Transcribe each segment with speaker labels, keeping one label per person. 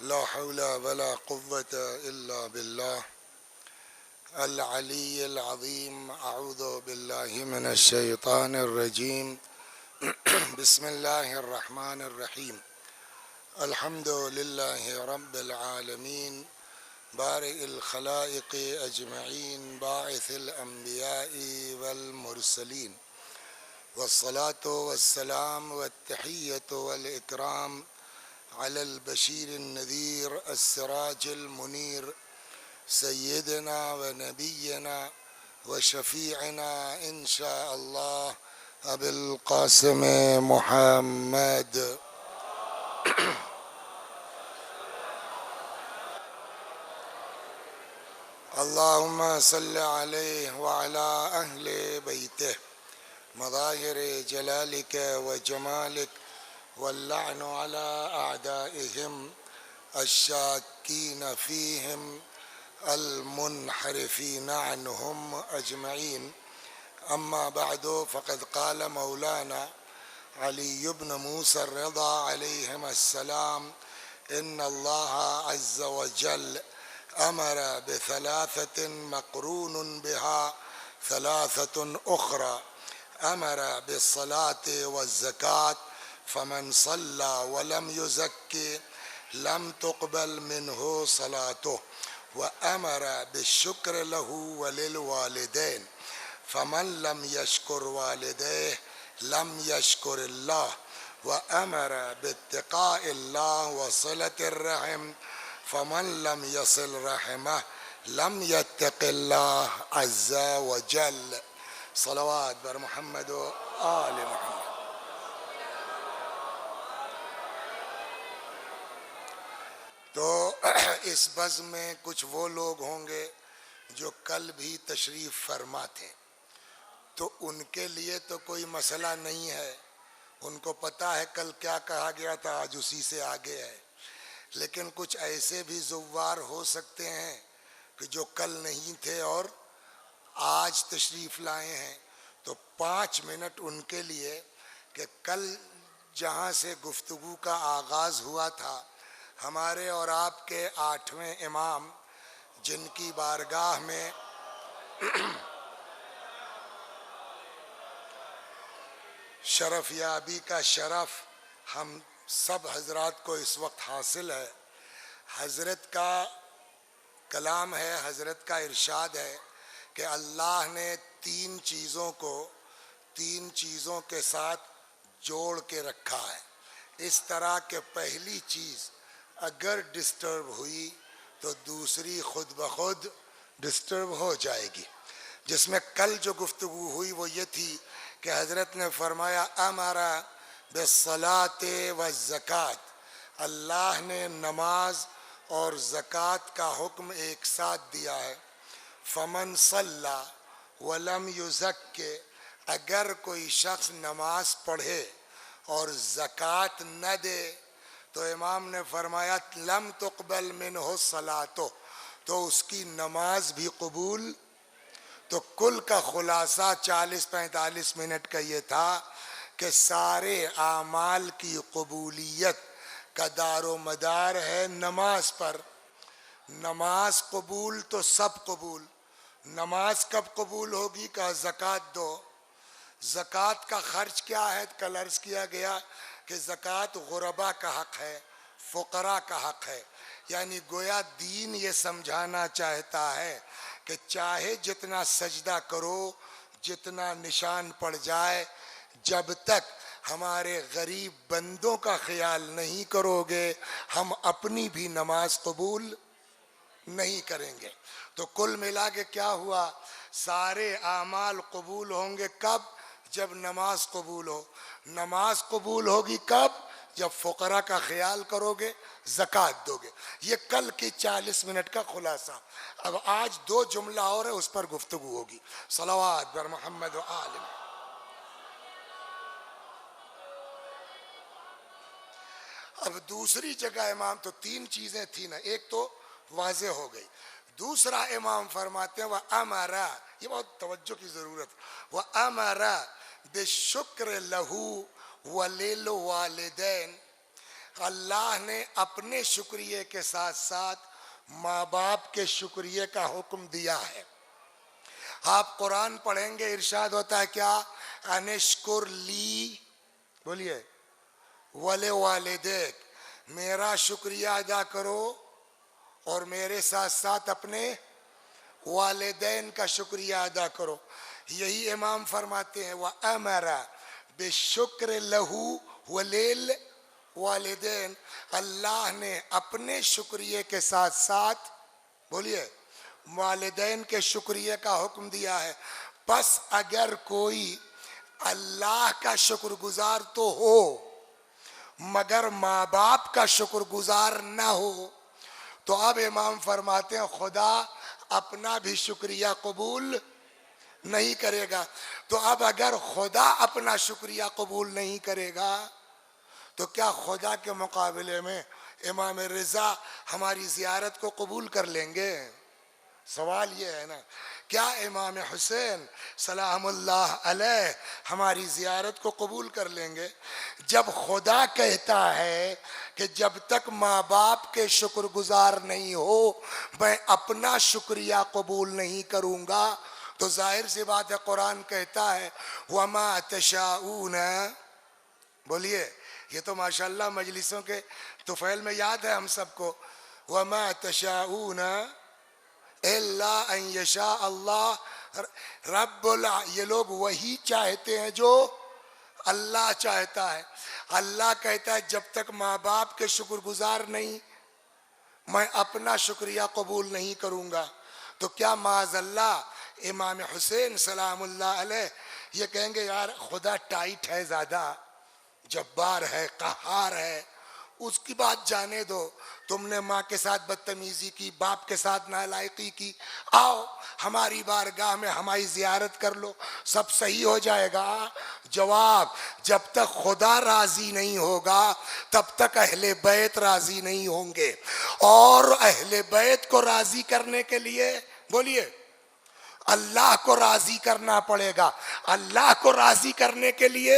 Speaker 1: لا حول ولا قوة إلا بالله العلي العظيم. أعوذ بالله من الشيطان الرجيم. بسم الله الرحمن الرحيم. الحمد لله رب العالمين بارئ الخلائق أجمعين باعث الأنبياء والمرسلين، والصلاة والسلام والتحية والإكرام على البشير النذير السراج المنير سيدنا ونبينا وشفيعنا إن شاء الله أبي القاسم محمد. اللهم صل عليه وعلى أهل بيته مظاهر جلالك وجمالك، واللعن على أعدائهم الشاكين فيهم المنحرفين عنهم أجمعين. أما بعد، فقد قال مولانا علي بن موسى الرضا عليهما السلام: إن الله عز وجل أمر بثلاثة مقرون بها ثلاثة أخرى. أمر بالصلاة والزكاة، فمن صلى ولم يزكي لم تقبل منه صلاته. وأمر بالشكر له وللوالدين، فمن لم يشكر والديه لم يشكر الله. وأمر باتقاء الله وصلة الرحم، فمن لم يصل رحمه لم يتق الله عز وجل. صلوات بر محمد و آل محمد. تو اس بزم میں کچھ وہ لوگ ہوں گے جو کل بھی تشریف فرما تھے، تو ان کے لیے تو کوئی مسئلہ نہیں ہے، ان کو پتہ ہے کل کیا کہا گیا تھا، آج اسی سے آگے ہے. لیکن کچھ ایسے بھی زوار ہو سکتے ہیں کہ جو کل نہیں تھے اور آج تشریف لائے ہیں، تو 5 منٹ ان کے لیے کہ کل جہاں سے گفتگو کا آغاز ہوا تھا، ہمارے اور آپ کے 8ویں امام جن کی بارگاہ میں شرف یابی کا شرف ہم سب حضرات کو اس وقت حاصل ہے، حضرت کا کلام ہے، حضرت کا ارشاد ہے کہ اللہ نے 3 چیزوں کو 3 چیزوں کے ساتھ جوڑ کے رکھا ہے، اس طرح کہ پہلی چیز اگر ڈسٹرب ہوئی تو دوسری خود بخود ڈسٹرب ہو جائے گی. جس میں کل جو گفتگو ہوئی وہ یہ تھی کہ حضرت نے فرمایا امر بالصلاۃ والزکوٰۃ، اللہ نے نماز اور زکوٰۃ کا حکم ایک ساتھ دیا ہے. فمن صلی ولم یزکی، اگر کوئی شخص نماز پڑھے اور زکوٰۃ نہ دے تو امام نے فرمایا لم تقبل منہ صلاتہ، تو اس کی نماز بھی قبول. تو کل کا خلاصہ 40-45 منٹ کا یہ تھا کہ سارے اعمال کی قبولیت کا دار و مدار ہے نماز پر. نماز قبول تو سب قبول. نماز کب قبول ہوگی؟ کہ زکوٰۃ دو. زکوٰۃ کا خرچ کیا ہے؟ کل عرض کیا گیا کہ زکوٰۃ غربا کا حق ہے، فقراء کا حق ہے. یعنی گویا دین یہ سمجھانا چاہتا ہے کہ چاہے جتنا سجدہ کرو، جتنا نشان پڑ جائے، جب تک ہمارے غریب بندوں کا خیال نہیں کرو گے ہم اپنی بھی نماز قبول نہیں کریں گے. تو کل ملا کے کیا ہوا؟ سارے اعمال قبول ہوں گے کب؟ جب نماز قبول ہو. نماز قبول ہوگی کب؟ جب فقراء کا خیال کرو گے، زکوٰۃ دو گے. یہ کل کی 40 منٹ کا خلاصہ. اب آج 2 جملہ اور ہے، اس پر گفتگو ہوگی. صلوات بر محمد و آل محمد. اب دوسری جگہ امام، تو 3 چیزیں تھیں نا، ایک تو واضح ہو گئی. دوسرا امام فرماتے ہیں وَأَمَرَ، یہ بہت توجہ کی ضرورت، وَأَمَرَ بِالشُّكْرِ لَهُ وَلِلْوَالِدَيْنِ، اللہ نے اپنے شکریہ کے ساتھ ساتھ ماں باپ کے شکریہ کا حکم دیا ہے. آپ قرآن پڑھیں گے ارشاد ہوتا ہے کیا؟ انشکر لی، بولیے، وَلِ وَالِدَیک، میرا شکریہ ادا کرو اور میرے ساتھ ساتھ اپنے والدین کا شکریہ ادا کرو. یہی امام فرماتے ہیں وَأَمَرَ بِالشُّكْرِ لَهُ وَلِلْوَالِدَيْنِ، اللہ نے اپنے شکریہ کے ساتھ ساتھ، بولیے، والدین کے شکریہ کا حکم دیا ہے. پس اگر کوئی اللہ کا شکر گزار تو ہو مگر ماں باپ کا شکر گزار نہ ہو، تو اب امام فرماتے ہیں خدا اپنا بھی شکریہ قبول نہیں کرے گا. تو اب اگر خدا اپنا شکریہ قبول نہیں کرے گا تو کیا خدا کے مقابلے میں امام رضا ہماری زیارت کو قبول کر لیں گے؟ سوال یہ ہے نا، کیا امام حسین سلام اللہ علیہ ہماری زیارت کو قبول کر لیں گے؟ جب خدا کہتا ہے کہ جب تک ماں باپ کے شکر گزار نہیں ہو میں اپنا شکریہ قبول نہیں کروں گا، تو ظاہر سی بات ہے قرآن کہتا ہے وَمَا تَشَاءُونَ، بولیے، یہ تو ماشاءاللہ مجلسوں کے طفیل میں یاد ہے ہم سب کو، وَمَا تَشَاءُونَ الا ان یشاء اللہ رب یہ لوگ وہی چاہتے ہیں جو اللہ چاہتا ہے. اللہ کہتا ہے جب تک ماں باپ کے شکر گزار نہیں میں اپنا شکریہ قبول نہیں کروں گا. تو کیا معاذ اللہ امام حسین سلام اللہ علیہ یہ کہیں گے یار خدا ٹائٹ ہے، زیادہ جبار ہے، قہار ہے، اس کی بات جانے دو، تم نے ماں کے ساتھ بدتمیزی کی، باپ کے ساتھ نالائقی کی، آؤ ہماری بارگاہ میں ہماری زیارت کر لو، سب صحیح ہو جائے گا؟ جواب، جب تک خدا راضی نہیں ہوگا تب تک اہل بیت راضی نہیں ہوں گے، اور اہل بیت کو راضی کرنے کے لیے، بولیے، اللہ کو راضی کرنا پڑے گا. اللہ کو راضی کرنے کے لیے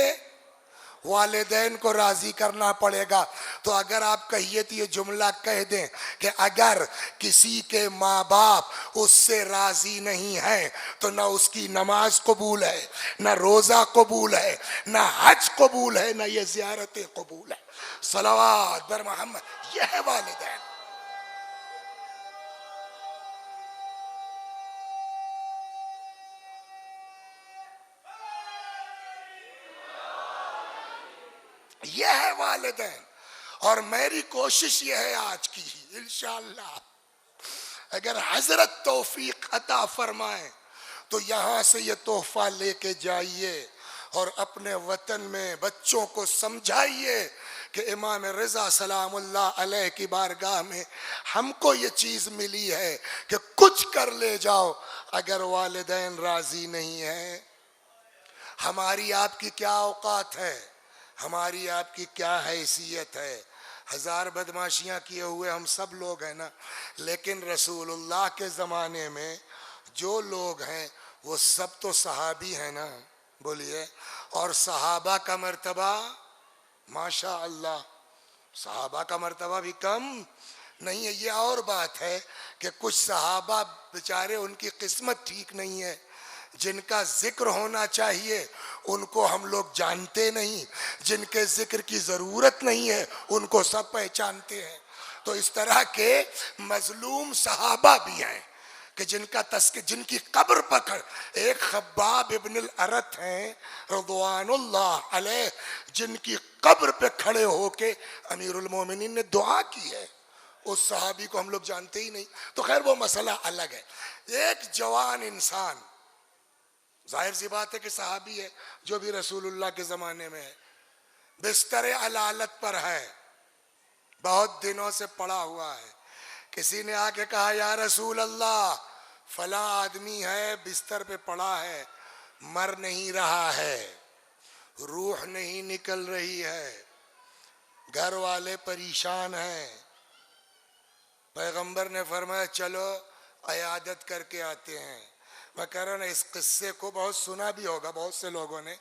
Speaker 1: والدین کو راضی کرنا پڑے گا. تو اگر آپ کہیے تو یہ جملہ کہہ دیں کہ اگر کسی کے ماں باپ اس سے راضی نہیں ہیں تو نہ اس کی نماز قبول ہے، نہ روزہ قبول ہے، نہ حج قبول ہے، نہ یہ زیارتیں قبول ہے. صلوات بر محمد، یہ ہے والدین. یہ ہے والدین. اور میری کوشش یہ ہے آج کی انشاءاللہ اگر حضرت توفیق عطا فرمائیں تو یہاں سے یہ تحفہ لے کے جائیے اور اپنے وطن میں بچوں کو سمجھائیے کہ امام رضا سلام اللہ علیہ کی بارگاہ میں ہم کو یہ چیز ملی ہے کہ کچھ کر لے جاؤ، اگر والدین راضی نہیں ہیں ہماری آپ کی کیا اوقات ہے، ہماری آپ کی کیا حیثیت ہے. ہزار بدماشیاں کیے ہوئے ہم سب لوگ ہیں نا، لیکن رسول اللہ کے زمانے میں جو لوگ ہیں وہ سب تو صحابی ہیں نا، بولیے. اور صحابہ کا مرتبہ ماشاء اللہ، صحابہ کا مرتبہ بھی کم نہیں ہے. یہ اور بات ہے کہ کچھ صحابہ بیچارے ان کی قسمت ٹھیک نہیں ہے، جن کا ذکر ہونا چاہیے ان کو ہم لوگ جانتے نہیں، جن کے ذکر کی ضرورت نہیں ہے ان کو سب پہچانتے ہیں. تو اس طرح کے مظلوم صحابہ بھی ہیں کہ جن کی قبر پکڑ، ایک خباب ابن الارت ہیں رضوان اللہ علیہ، جن کی قبر پہ کھڑے ہو کے امیر المومنین نے دعا کی ہے. اس صحابی کو ہم لوگ جانتے ہی نہیں. تو خیر وہ مسئلہ الگ ہے. ایک جوان انسان، ظاہر سی بات ہے کہ صحابی ہے جو بھی رسول اللہ کے زمانے میں ہے، بستر علالت پر ہے، بہت دنوں سے پڑا ہوا ہے. کسی نے آ کے کہا یا رسول اللہ فلاں آدمی ہے بستر پہ پڑا ہے، مر نہیں رہا ہے، روح نہیں نکل رہی ہے، گھر والے پریشان ہیں. پیغمبر نے فرمایا چلو عیادت کر کے آتے ہیں. میں کہہ رہا ہوں اس قصے کو بہت سنا بھی ہوگا، بہت سے لوگوں نے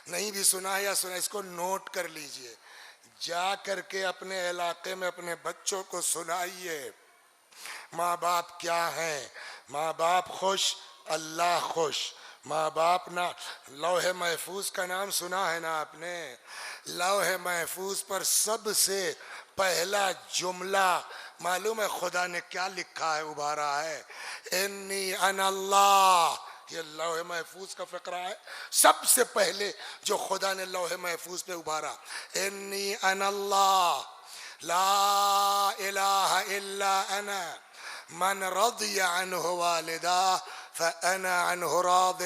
Speaker 1: نہیں بھی سنا ہے یا سنا، اس کو نوٹ کر لیجئے. جا کر کے اپنے علاقے میں اپنے بچوں کو سنائیے ماں باپ کیا ہیں. ماں باپ خوش اللہ خوش. ماں باپ نہ لوح محفوظ کا نام سنا ہے نا آپ نے؟ لوح محفوظ پر سب سے پہلا جملہ معلوم ہے خدا نے کیا لکھا ہے، ابھارا ہے؟ انی انا اللہ. یہ لوح محفوظ کا فقرہ ہے. سب سے پہلے جو خدا نے لوح محفوظ پہ ابھارا، انی انا اللہ لا الہ الا انا من رضی عنہ والدہ فانا عنہ راض.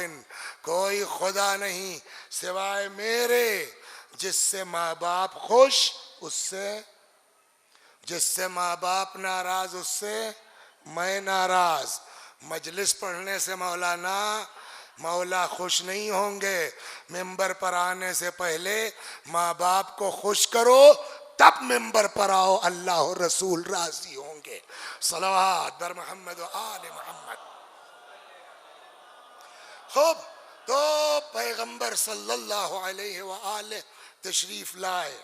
Speaker 1: کوئی خدا نہیں سوائے میرے، جس سے ماں باپ خوش اس سے، جس سے ماں باپ ناراض اس سے میں ناراض. مجلس پڑھنے سے مولا خوش نہیں ہوں گے. ممبر پر آنے سے پہلے ماں باپ کو خوش کرو، تب ممبر پر آؤ، اللہ و رسول راضی ہوں گے. صلوات بر محمد و آل محمد. خوب، تو پیغمبر صلی اللہ علیہ وآلہ تشریف لائے،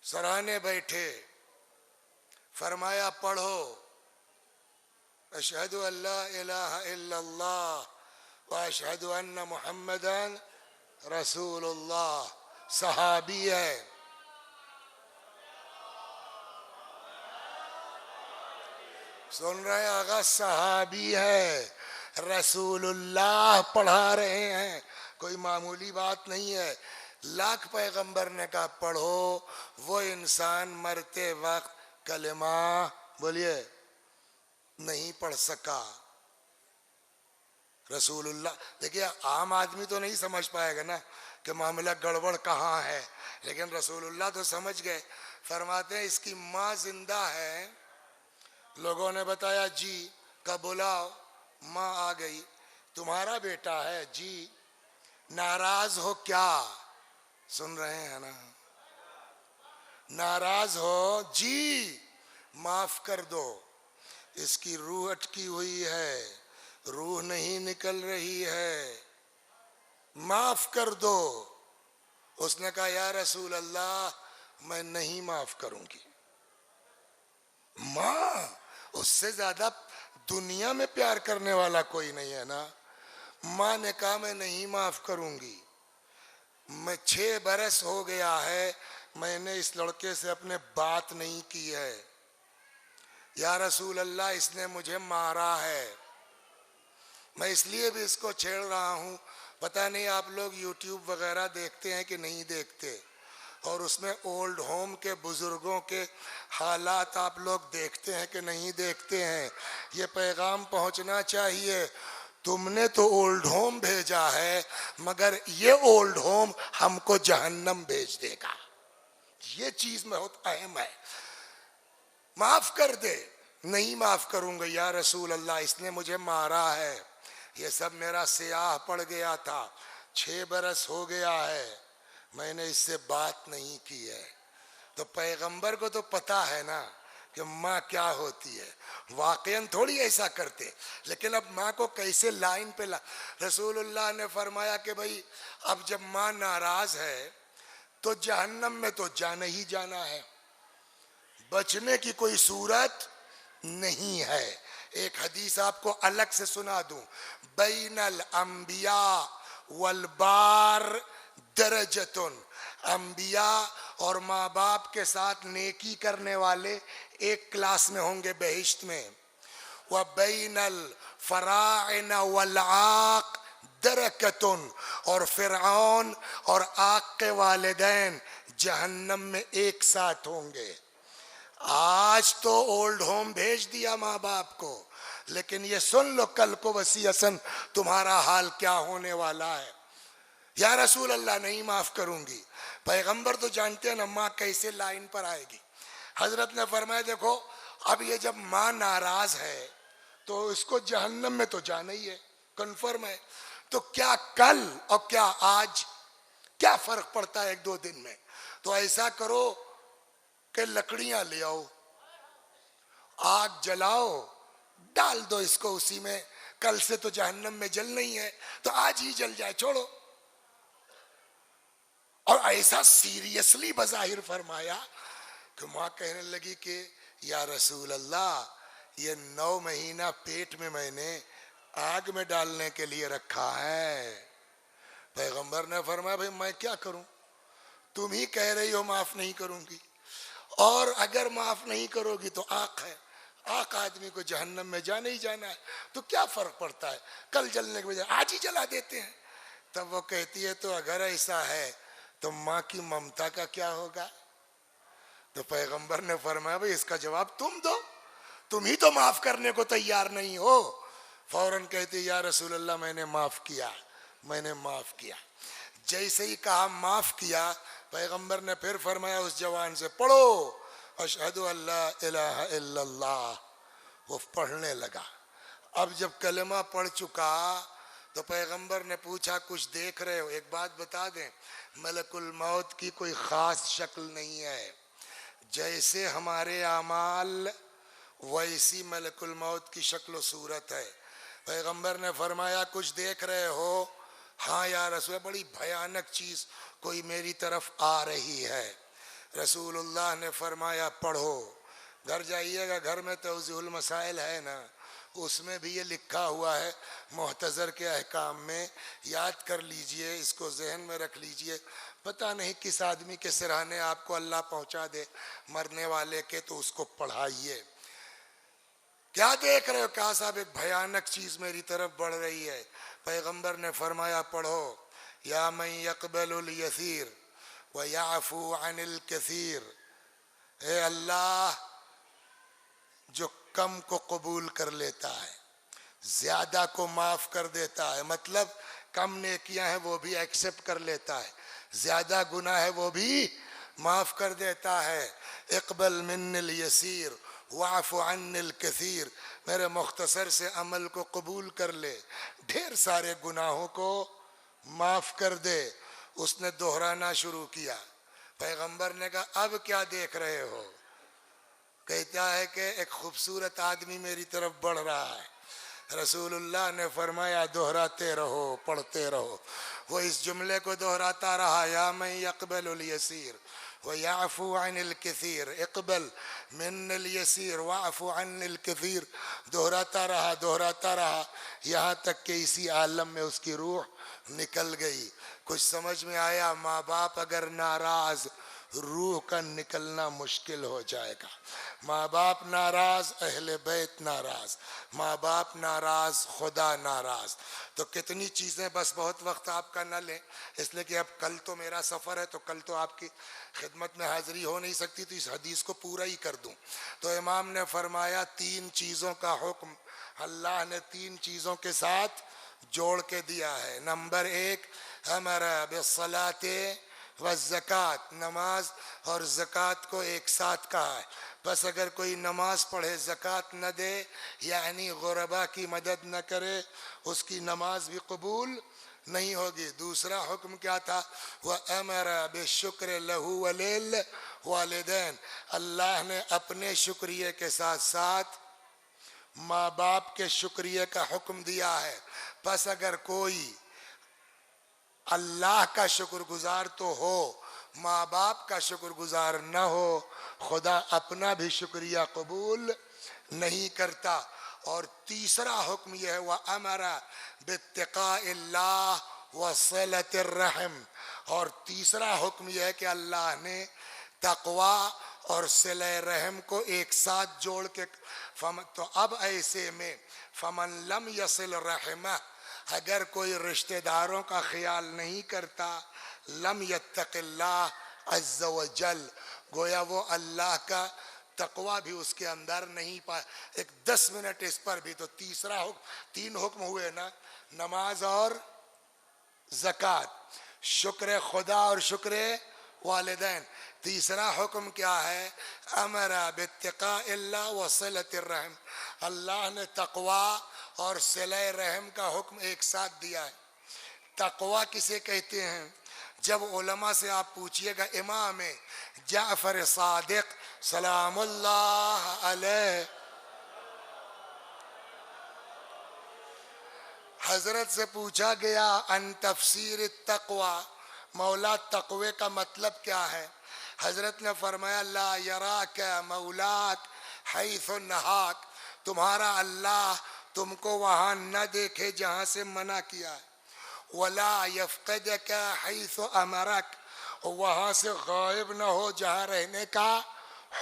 Speaker 1: سرانے بیٹھے، فرمایا پڑھو اشہد ان لا الہ الا اللہ واشہد ان محمدً رسول اللہ. صحابی ہے، سن رہے ہیں آغا؟ صحابی ہے، رسول اللہ پڑھا رہے ہیں، کوئی معمولی بات نہیں ہے. لاکھ پیغمبر نے کہا پڑھو، وہ انسان مرتے وقت کلمہ بولیے نہیں پڑھ سکا. رسول اللہ دیکھیے عام آدمی تو نہیں سمجھ پائے گا نا کہ معاملہ گڑبڑ کہاں ہے، لیکن رسول اللہ تو سمجھ گئے. فرماتے ہیں اس کی ماں زندہ ہے. لوگوں نے بتایا جی، کب بلاؤ. ماں آ گئی. تمہارا بیٹا ہے؟ جی. ناراض ہو کیا؟ سن رہے ہیں نا؟ ناراض ہو؟ جی. معاف کر دو، اس کی روح اٹکی ہوئی ہے، روح نہیں نکل رہی ہے، معاف کر دو. اس نے کہا یا رسول اللہ میں نہیں معاف کروں گی. ماں، اس سے زیادہ دنیا میں پیار کرنے والا کوئی نہیں ہے نا. ماں نے کہا میں نہیں معاف کروں گی. میں 6 برس ہو گیا ہے میں نے اس لڑکے سے اپنے بات نہیں کی ہے. یا رسول اللہ اس نے مجھے مارا ہے، میں اس لیے بھی اس کو چھیڑ رہا ہوں. پتہ نہیں آپ لوگ یوٹیوب وغیرہ دیکھتے ہیں کہ نہیں دیکھتے، اور اس میں اولڈ ہوم کے بزرگوں کے حالات آپ لوگ دیکھتے ہیں کہ نہیں دیکھتے ہیں. یہ پیغام پہنچنا چاہیے. تم نے تو اولڈ ہوم بھیجا ہے، مگر یہ اولڈ ہوم ہم کو جہنم بھیج دے گا. یہ چیز بہت اہم ہے. معاف کر دے. نہیں معاف کروں گا یا رسول اللہ، اس نے مجھے مارا ہے، یہ سب میرا سیاہ پڑ گیا تھا، 6 برس ہو گیا ہے میں نے اس سے بات نہیں کی ہے. تو پیغمبر کو تو پتا ہے نا کہ ماں کیا ہوتی ہے. واقعاً تھوڑی ایسا کرتے، لیکن اب ماں کو کیسے لائن پہ رسول اللہ نے فرمایا کہ بھائی اب جب ماں ناراض ہے تو جہنم میں تو جانا ہی جانا ہے، بچنے کی کوئی صورت نہیں ہے. ایک حدیث آپ کو الگ سے سنا دوں. بین الانبیاء والبار درجتن. انبیاء اور ماں باپ کے ساتھ نیکی کرنے والے ایک کلاس میں ہوں گے بہشت میں. وبین الفراعنہ والعاق درکتن. اور فرعون اور عاق کے والدین جہنم میں ایک ساتھ ہوں گے. آج تو اولڈ ہوم بھیج دیا ماں باپ کو، لیکن یہ سن لو کل کو وصیتاً تمہارا حال کیا ہونے والا ہے. یا رسول اللہ نہیں معاف کروں گی. پیغمبر تو جانتے ہیں نا ماں کیسے لائن پر آئے گی. حضرت نے فرمایا دیکھو اب یہ جب ماں ناراض ہے تو اس کو جہنم میں تو جانا ہی ہے، کنفرم ہے. تو کیا کل اور کیا آج کیا فرق پڑتا ہے 1-2 دن میں؟ تو ایسا کرو کہ لکڑیاں لے آؤ، آگ جلاؤ، ڈال دو اس کو اسی میں. کل سے تو جہنم میں جل نہیں ہے تو آج ہی جل جائے، چھوڑو. اور ایسا سیریسلی بظاہر فرمایا کہ ماں کہنے لگی کہ یا رسول اللہ یہ 9 مہینہ پیٹ میں نے آگ میں ڈالنے کے لیے رکھا ہے۔ پیغمبر نے فرمایا بھئی میں کیا کروں، تم ہی کہہ رہی ہو معاف نہیں کروں گی، اور اگر معاف نہیں کرو گی تو آگ ہے، آگ آدمی کو جہنم میں جانا ہی جانا ہے، تو کیا فرق پڑتا ہے، کل جلنے کے بجائے آج ہی جلا دیتے ہیں۔ تب وہ کہتی ہے تو اگر ایسا ہے تو ماں کی ممتا کا کیا ہوگا؟ تو پیغمبر نے فرمایا بھئی اس کا جواب تم دو، تم ہی تو معاف کرنے کو تیار نہیں ہو۔ فوراً کہتی یا رسول اللہ میں نے معاف کیا، میں نے معاف کیا۔ جیسے ہی کہا معاف کیا، پیغمبر نے پھر فرمایا اس جوان سے پڑھو اشہد ان لا الہ الا اللہ۔ وہ پڑھنے لگا۔ اب جب کلمہ پڑھ چکا تو پیغمبر نے پوچھا کچھ دیکھ رہے ہو؟ ایک بات بتا دیں، ملک الموت کی کوئی خاص شکل نہیں ہے، جیسے ہمارے اعمال ویسی ملک الموت کی شکل و صورت ہے۔ پیغمبر نے فرمایا کچھ دیکھ رہے ہو؟ ہاں یا رسول اللہ، بڑی بھیانک چیز کوئی میری طرف آ رہی ہے۔ رسول اللہ نے فرمایا پڑھو۔ گھر جائیے گا، گھر میں توضیح المسائل ہے نا، اس میں بھی یہ لکھا ہوا ہے، محتضر کے احکام میں، یاد کر لیجئے، اس کو ذہن میں رکھ لیجئے۔ پتہ نہیں کس آدمی کے سرہانے آپ کو اللہ پہنچا دے مرنے والے کے، تو اس کو پڑھائیے۔ کیا دیکھ رہے ہو؟ کہا صاحب ایک بھیانک چیز میری طرف بڑھ رہی ہے۔ پیغمبر نے فرمایا پڑھو یا من یقبل الیسیر ویعفو عن الکثیر، اے اللہ جو کم کو قبول کر لیتا ہے، زیادہ کو معاف کر دیتا ہے، مطلب کم نیکیاں ہیں وہ بھی ایکسپٹ کر لیتا ہے، زیادہ گناہ ہے وہ بھی معاف کر دیتا ہے۔ اقبل من الیسیر واعف عن الکثیر، میرے مختصر سے عمل کو قبول کر لے، ڈھیر سارے گناہوں کو معاف کر دے۔ اس نے دہرانا شروع کیا۔ پیغمبر نے کہا اب کیا دیکھ رہے ہو؟ کہتا ہے کہ ایک خوبصورت آدمی میری طرف بڑھ رہا ہے۔ رسول اللہ نے فرمایا دہراتے رہو، پڑھتے رہو۔ وہ اس جملے کو دہراتا رہا، یا من یقبل الیسیر ویعفو عن الکثیر، اقبل من الیسیر واعفو عن الکثیر، دہراتا رہا دہراتا رہا، یہاں تک کہ اسی عالم میں اس کی روح نکل گئی۔ کچھ سمجھ میں آیا؟ ماں باپ اگر ناراض، روح کا نکلنا مشکل ہو جائے گا۔ ماں باپ ناراض، اہل بیت ناراض، ماں باپ ناراض، خدا ناراض، تو کتنی چیزیں، بس بہت وقت آپ کا نہ لیں، اس لیے کہ اب کل تو میرا سفر ہے، تو کل تو آپ کی خدمت میں حاضری ہو نہیں سکتی، تو اس حدیث کو پورا ہی کر دوں۔ تو امام نے فرمایا 3 چیزوں کا حکم اللہ نے 3 چیزوں کے ساتھ جوڑ کے دیا ہے۔ نمبر 1، امر بالصلاۃ والزکوٰۃ، نماز اور زکوٰۃ کو ایک ساتھ کہا ہے۔ بس اگر کوئی نماز پڑھے زکوٰۃ نہ دے، یعنی غربا کی مدد نہ کرے، اس کی نماز بھی قبول نہیں ہوگی۔ دوسرا حکم کیا تھا؟ وَأَمَرَ بِالشُّكْرِ لَهُ وَلِلْوَالِدَيْنِ، اللہ نے اپنے شکریہ کے ساتھ ساتھ ماں باپ کے شکریہ کا حکم دیا ہے۔ پس اگر کوئی اللہ کا شکر گزار تو ہو، ماں باپ کا شکر گزار نہ ہو، خدا اپنا بھی شکریہ قبول نہیں کرتا۔ اور تیسرا حکم یہ ہے وَأَمَرَ بِاتِّقَاءِ اللَّهِ وَصِلَةِ الرَّحِمِ، اور تیسرا حکم یہ ہے کہ اللہ نے تقوی اور صلہ رحم کو ایک ساتھ جوڑ کے تو اب ایسے میں فَمَن لَمْ يَصِلْ رَحِمَهُ، اگر کوئی رشتہ داروں کا خیال نہیں کرتا، لم یتق اللہ عز وجل، گویا وہ اللہ کا تقوی بھی اس کے اندر نہیں پائے۔ ایک 10 منٹ اس پر بھی، تو تیسرا حکم، 3 حکم ہوئے نا، نماز اور زکوٰۃ، شکر خدا اور شکر والدین۔ تیسرا حکم کیا ہے؟ امر باتقاء اللہ وصلۃ الرحم، اللہ نے تقوی اور صلہ رحم کا حکم ایک ساتھ دیا ہے۔ تقوی کسے کہتے ہیں؟ جب علماء سے آپ پوچھئے گا، امام جعفر صادق سلام اللہ علیہ حضرت سے پوچھا گیا ان تفسیر التقوی، مولا تقوی کا مطلب کیا ہے؟ حضرت نے فرمایا لا یراک مولاک حیث نہاک، تمہارا اللہ تم کو وہاں نہ دیکھے جہاں سے منع کیا ہے، ولا یفقدک حیث امرک، وہاں سے غائب نہ ہو جہاں رہنے کا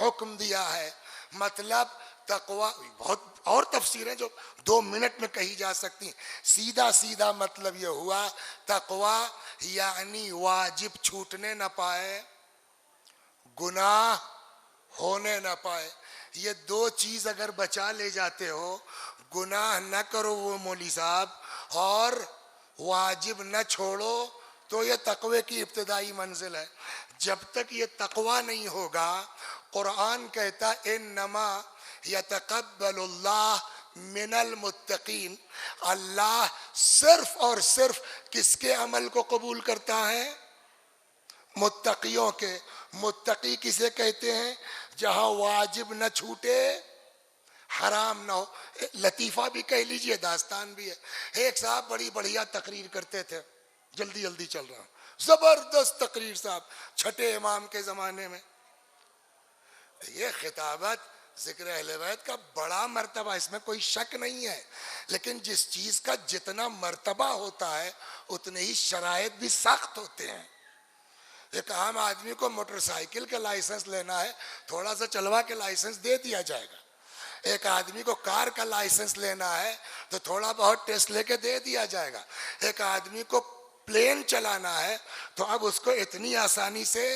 Speaker 1: حکم دیا ہے۔ مطلب تقوی بہت اور تفسیریں جو 2 منٹ میں کہی جا سکتی ہیں، سیدھا سیدھا مطلب یہ ہوا تقوی یعنی واجب چھوٹنے نہ پائے، گناہ ہونے نہ پائے۔ یہ 2 چیز اگر بچا لے جاتے ہو، گناہ نہ کرو وہ مولوی صاحب اور واجب نہ چھوڑو، تو یہ تقوی کی ابتدائی منزل ہے۔ جب تک یہ تقوی نہیں ہوگا، قرآن کہتا انما یتقبل اللہ من المتقین، اللہ صرف اور صرف کس کے عمل کو قبول کرتا ہے؟ متقیوں کے۔ متقی کسے کہتے ہیں؟ جہاں واجب نہ چھوٹے، حرام نہ ہو۔ لطیفہ بھی کہہ لیجئے، داستان بھی ہے۔ ایک صاحب بڑی بڑھیا تقریر کرتے تھے، جلدی جلدی چل رہا ہوں، زبردست تقریر صاحب، چھٹے امام کے زمانے میں۔ یہ خطابت ذکر اہل بیت کا بڑا مرتبہ، اس میں کوئی شک نہیں ہے، لیکن جس چیز کا جتنا مرتبہ ہوتا ہے اتنے ہی شرائط بھی سخت ہوتے ہیں۔ ایک عام آدمی کو موٹر سائیکل کا لائسنس لینا ہے، تھوڑا سا چلوا کے لائسنس دے دیا جائے گا۔ ایک آدمی کو کار کا لائسنس لینا ہے تو تھوڑا بہت ٹیسٹ لے کے دے دیا جائے گا۔ ایک آدمی کو پلین چلانا ہے تو اب اس کو اتنی آسانی سے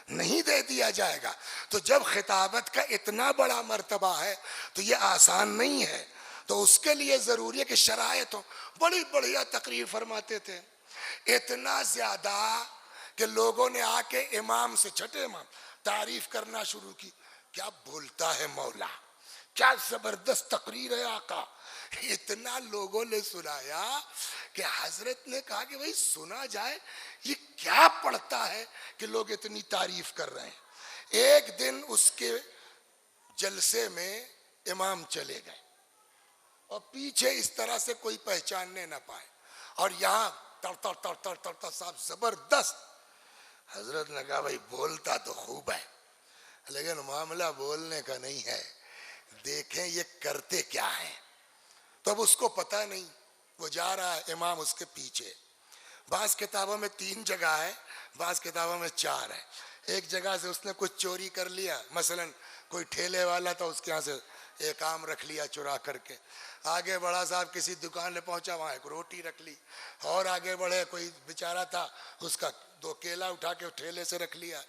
Speaker 1: نہیں دے دیا جائے گا۔ تو جب خطابت کا اتنا بڑا مرتبہ ہے تو یہ آسان نہیں ہے، تو اس کے لیے ضروری ہے کہ شرائط ہو۔ بڑی بڑھیا تقریر فرماتے تھے، اتنا زیادہ کہ لوگوں نے آ کے امام سے، چھٹے امام، تعریف کرنا شروع کی، کیا بولتا ہے مولا، کیا زبردست تقریر ہے آقا۔ اتنا لوگوں نے سنایا کہ حضرت نے کہا کہ بھئی سنا جائے، یہ کیا پڑھتا ہے کہ لوگ اتنی تعریف کر رہے ہیں۔ ایک دن اس کے جلسے میں امام چلے گئے اور پیچھے اس طرح سے کوئی پہچاننے نہ پائے، اور یہاں تر تر تر تر تر تر صاحب زبردست۔ حضرت نے کہا بھئی بولتا تو خوب ہے لیکن معاملہ بولنے کا نہیں ہے، دیکھیں یہ کرتے کیا ہیں۔ تو اب اس کو پتہ نہیں، وہ جا رہا ہے، امام اس کے پیچھے۔ بعض کتابوں میں 3 جگہ ہے، بعض کتابوں میں 4 ہے۔ ایک جگہ سے اس نے کچھ چوری کر لیا، مثلا کوئی ٹھیلے والا تھا، اس کے ہاں سے ایک آم رکھ لیا چرا کر کے۔ آگے بڑا صاحب کسی دکان میں پہنچا، وہاں ایک روٹی رکھ لی، اور آگے بڑھے کوئی بیچارہ تھا، اس کا 2 کیلا اٹھا کے ٹھیلے سے رکھ لیا۔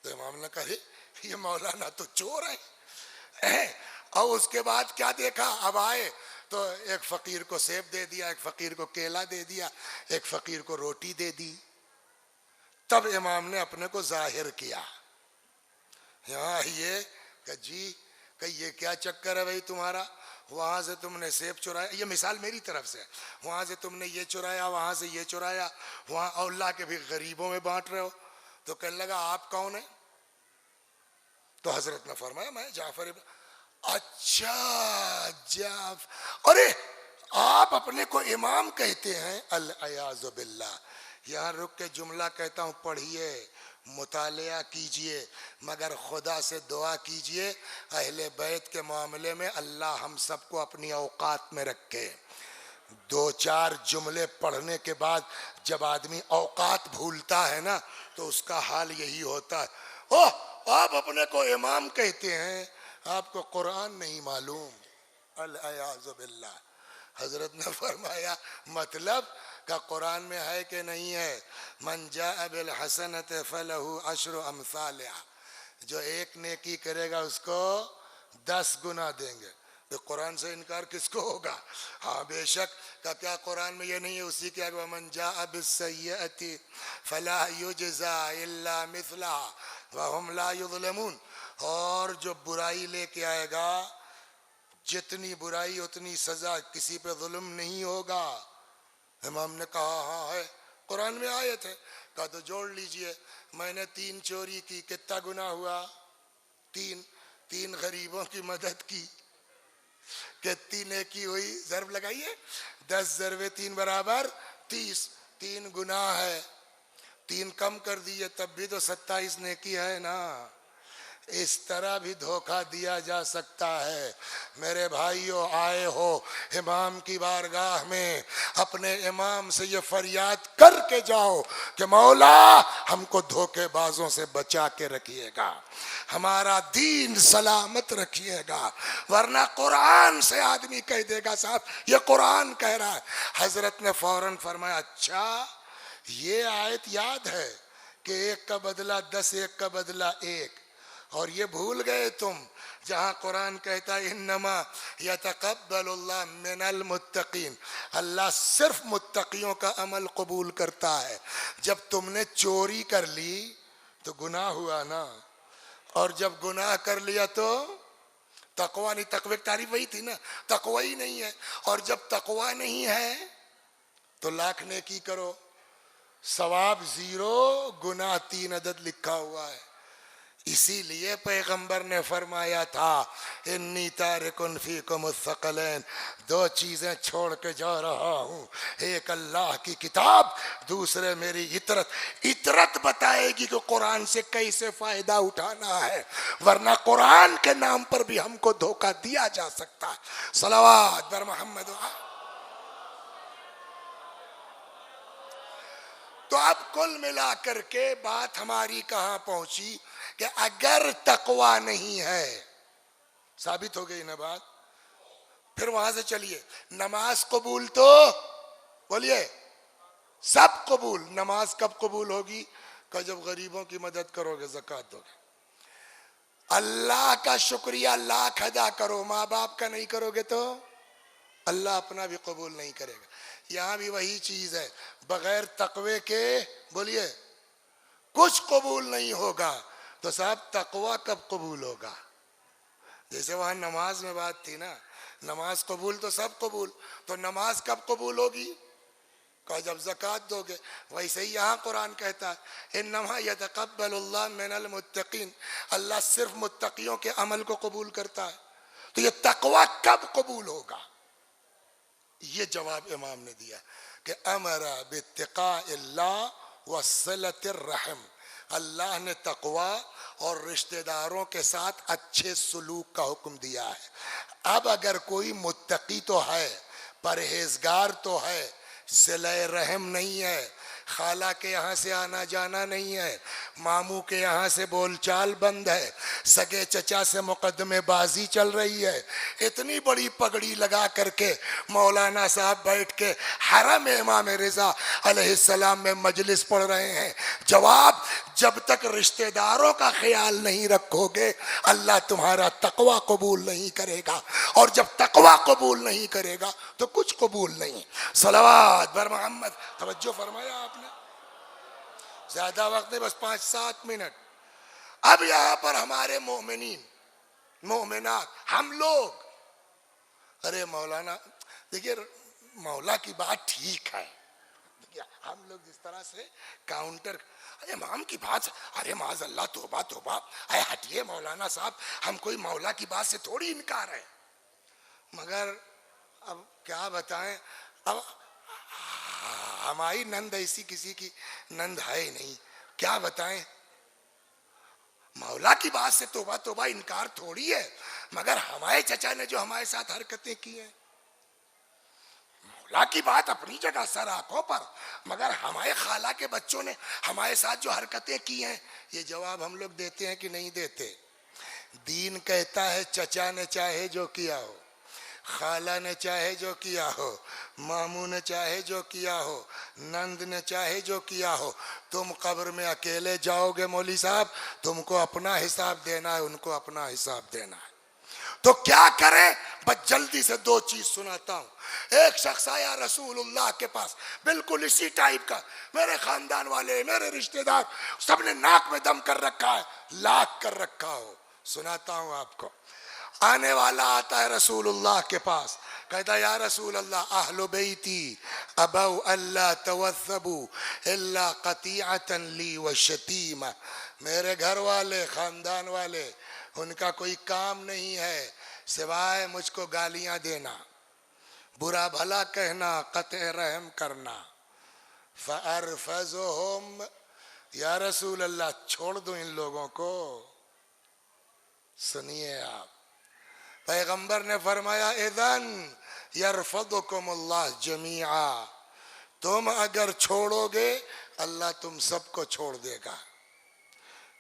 Speaker 1: تو امام نے کہا یہ مولانا تو چور ہے۔ اور اس کے بعد کیا دیکھا، اب آئے تو ایک فقیر کو سیب دے دیا، ایک فقیر کو کیلا دے دیا، ایک فقیر کو روٹی دے دی۔ تب امام نے اپنے کو ظاہر کیا، یہاں یہ کہ جی کہ یہ کیا چکر ہے بھئی تمہارا، وہاں سے تم نے سیب چرایا، یہ مثال میری طرف سے، وہاں سے تم نے یہ چرایا، وہاں سے یہ چرایا، وہاں اور لا کے بھی غریبوں میں بانٹ رہے ہو۔ تو کہنے لگا آپ کون ہیں؟ تو حضرت نے فرمایا میں جعفر ابن۔ اچھا ارے آپ اپنے کو امام کہتے ہیں؟ العیاذ باللہ۔ یہاں رک کے جملہ کہتا ہوں، پڑھیے، مطالعہ کیجئے، مگر خدا سے دعا کیجئے اہل بیت کے معاملے میں اللہ ہم سب کو اپنی اوقات میں رکھے۔ 2-4 جملے پڑھنے کے بعد جب آدمی اوقات بھولتا ہے نا تو اس کا حال یہی ہوتا ہے۔ اوہ آپ اپنے کو امام کہتے ہیں، آپ کو قرآن نہیں معلوم، العیاذ باللہ۔ حضرت نے فرمایا مطلب کہ قرآن میں ہے کہ نہیں ہے؟ من جاء بالحسنۃ فلہ 10 امثالہا، جو ایک نیکی کرے گا اس کو 10 گنا دیں گے۔ تو قرآن سے انکار کس کو ہوگا؟ ہاں بے شک، کہ کیا قرآن میں یہ نہیں ہے اسی کے آگے من جاء بالسیئۃ فلا یجزا الا مثلہا وہم لا یظلمون، اور جو برائی لے کے آئے گا جتنی برائی اتنی سزا، کسی پہ ظلم نہیں ہوگا۔ امام نے کہا ہاں ہے، قرآن میں آیت ہے۔ کہا تو جوڑ لیجئے، میں نے 3 چوری کی، کتنا گناہ ہوا؟ 3 غریبوں کی مدد کی، کتنی نیکی ہوئی؟ ضرب لگائیے، 10 ضرب 3 برابر 30، 3 گناہ ہے۔ 3 کم کر دیے تب بھی تو 27 نیکی ہے نا. اس طرح بھی دھوکہ دیا جا سکتا ہے. میرے بھائیو آئے ہو امام کی بارگاہ میں, اپنے امام سے یہ فریاد کر کے جاؤ کہ مولا ہم کو دھوکے بازوں سے بچا کے رکھیے گا, ہمارا دین سلامت رکھیے گا, ورنہ قرآن سے آدمی کہہ دے گا صاحب یہ قرآن کہہ رہا ہے. حضرت نے فوراً فرمایا اچھا یہ آیت یاد ہے کہ 1 کا بدلہ 10, 1 کا بدلہ 1, اور یہ بھول گئے تم جہاں قرآن کہتا ہے انما یتقبل اللہ من المتقین, اللہ صرف متقیوں کا عمل قبول کرتا ہے. جب تم نے چوری کر لی تو گناہ ہوا نا, اور جب گناہ کر لیا تو تقوی نہیں. تقوی کی تعریف وہی تھی نا, تقوی ہی نہیں ہے. اور جب تقوی نہیں ہے تو لاکھ نیکی کرو, ثواب 0, گناہ 3 عدد لکھا ہوا ہے. اسی لیے پیغمبر نے فرمایا تھا انی تارکن فیکم الثقلین, 2 چیزیں چھوڑ کے جا رہا ہوں, ایک اللہ کی کتاب, دوسرے میری عطرت. عطرت بتائے گی کہ قرآن سے کیسے فائدہ اٹھانا ہے, ورنہ قرآن کے نام پر بھی ہم کو دھوکہ دیا جا سکتا ہے. صلوات بر محمد. تو اب کل ملا کر کے بات ہماری کہاں پہنچی کہ اگر تقوی نہیں ہے, ثابت ہو گئی نا بات. پھر وہاں سے چلیے, نماز قبول تو بولیے سب قبول. نماز کب قبول ہوگی؟ کہ جب غریبوں کی مدد کرو گے, زکوٰۃ دو گے. اللہ کا شکریہ لاکھ ادا کرو, ماں باپ کا نہیں کرو گے تو اللہ اپنا بھی قبول نہیں کرے گا. یہاں بھی وہی چیز ہے, بغیر تقوی کے بولیے کچھ قبول نہیں ہوگا. تو صاحب تقوی کب قبول ہوگا؟ جیسے وہاں نماز میں بات تھی نا, نماز قبول تو سب قبول, تو نماز کب قبول ہوگی؟ کہ جب زکوٰۃ دو گے. ویسے ہی یہاں قرآن کہتا ہے انما یتقبل اللہ من المتقین, اللہ صرف متقیوں کے عمل کو قبول کرتا ہے. تو یہ تقوی کب قبول ہوگا؟ یہ جواب امام نے دیا کہ امر باتقاء اللہ وصلۃ الرحم, اللہ نے تقوی اور رشتہ داروں کے ساتھ اچھے سلوک کا حکم دیا ہے. اب اگر کوئی متقی تو ہے, پرہیزگار تو ہے, صلہ رحم نہیں ہے, خالہ کے یہاں سے آنا جانا نہیں ہے, ماموں کے یہاں سے بول چال بند ہے, سگے چچا سے مقدمے بازی چل رہی ہے, اتنی بڑی پگڑی لگا کر کے مولانا صاحب بیٹھ کے حرم امام رضا علیہ السلام میں مجلس پڑھ رہے ہیں. جواب, جب تک رشتہ داروں کا خیال نہیں رکھو گے اللہ تمہارا تقوی قبول نہیں کرے گا, اور جب تقوی قبول نہیں کرے گا تو کچھ قبول نہیں. صلوات بر محمد. توجہ فرمایا آپ نے, زیادہ وقت نہیں, بس 5-7 منٹ. اب یہاں پر ہمارے مومنین مومنات ہم لوگ, ارے مولانا دیکھیے مولا کی بات ٹھیک ہے, ہم لوگ جس طرح سے کاؤنٹر امام کی بات, ارے معاذ اللہ توبہ توبہ, اے ہٹیے مولانا صاحب, ہم کوئی مولا کی بات سے تھوڑی انکار ہے. مگر اب کیا بتائیں, اب ہماری نند ایسی کسی کی نند ہے ہی نہیں, کیا بتائیں. مولا کی بات سے توبہ توبہ انکار تھوڑی ہے, مگر ہمارے چچا نے جو ہمارے ساتھ حرکتیں کی ہیں, مولا کی بات اپنی جگہ سر آنکھوں پر, مگر ہمارے خالہ کے بچوں نے ہمارے ساتھ جو حرکتیں کی ہیں, یہ جواب ہم لوگ دیتے ہیں کہ نہیں دیتے؟ دین کہتا ہے چچا نے چاہے جو کیا ہو, خالہ نے چاہے جو کیا ہو, ماموں نے چاہے جو کیا ہو, نند نے چاہے جو کیا ہو, تم قبر میں اکیلے جاؤ گے مولوی صاحب, تم کو اپنا حساب دینا ہے, ان کو اپنا حساب دینا ہے. تو کیا کریں؟ بس جلدی سے 2 چیز سناتا ہوں. ایک شخص آیا رسول اللہ کے پاس, بالکل اسی ٹائپ کا, میرے خاندان والے میرے رشتہ دار سب نے ناک میں دم کر رکھا ہے, لاک کر رکھا ہو. سناتا ہوں آپ کو. آنے والا آتا ہے رسول اللہ کے پاس, کہتا یا رسول اللہ اہل بیتی ابو اللہ توثبوا الا قطیعتا لی وشتیمہ, میرے گھر والے خاندان والے ان کا کوئی کام نہیں ہے سوائے مجھ کو گالیاں دینا, برا بھلا کہنا, قطع رحم کرنا. فارفضہم, یا رسول اللہ چھوڑ دو ان لوگوں کو. سنیے آپ, پیغمبر نے فرمایا اذن یرفضکم اللہ جمیعا, تم اگر چھوڑو گے اللہ تم سب کو چھوڑ دے گا.